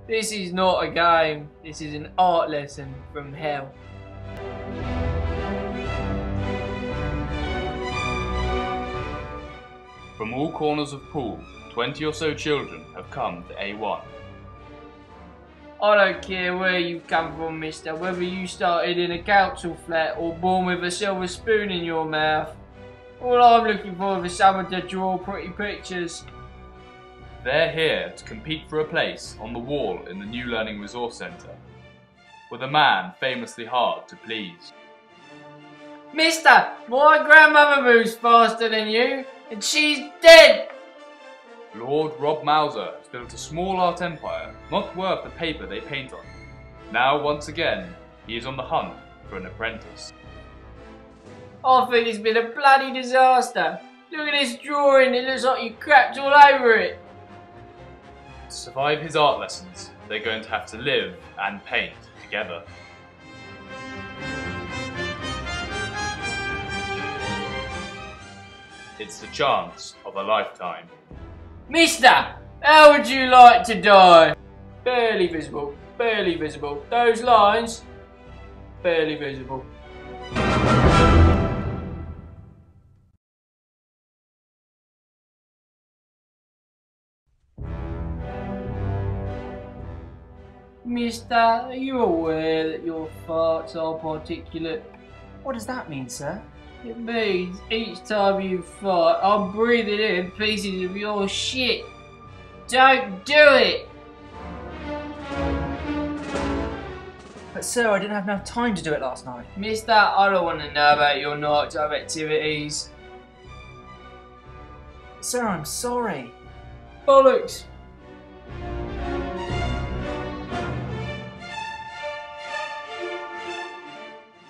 This is not a game. This is an art lesson from hell. From all corners of Poole, 20 or so children have come to A1. I don't care where you come from, mister, whether you started in a council flat or born with a silver spoon in your mouth. All I'm looking for is someone to draw pretty pictures. They're here to compete for a place on the wall in the new Learning Resource Centre, with a man famously hard to please. Mister, my grandmother moves faster than you, and she's dead! Lord Rob Mauser has built a small art empire not worth the paper they paint on. Now, once again, he is on the hunt for an apprentice. I think it's been a bloody disaster. Look at this drawing, it looks like you crapped all over it. To survive his art lessons, they're going to have to live and paint together. It's the chance of a lifetime. Mister, how would you like to die? Barely visible, barely visible. Those lines, barely visible. Mister, are you aware that your farts are particulate? What does that mean, sir? It means each time you fart, I'm breathing in pieces of your shit. Don't do it! But sir, I didn't have enough time to do it last night. Mister, I don't want to know about your nighttime activities. Sir, I'm sorry. Bollocks!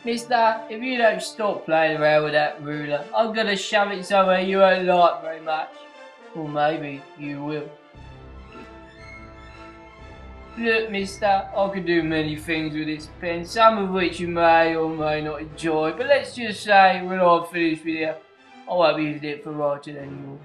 Mister, if you don't stop playing around with that ruler, I'm gonna shove it somewhere you won't like very much. Or maybe you will. Look, mister, I could do many things with this pen, some of which you may or may not enjoy, but let's just say when I'm finished with you, I won't be using it for writing anymore.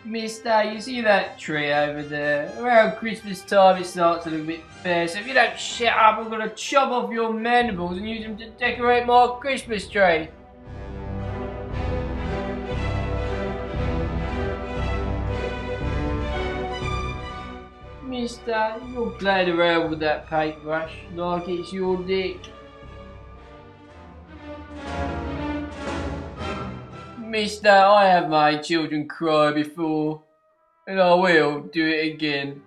Mister, you see that tree over there? Around Christmas time it starts to look a bit bare, so if you don't shut up, I'm gonna chop off your mandibles and use them to decorate my Christmas tree. Mister, you're playing around with that paintbrush like it's your dick. Mister, I have made children cry before, and I will do it again.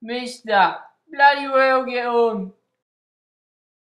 Mister, bloody well get on.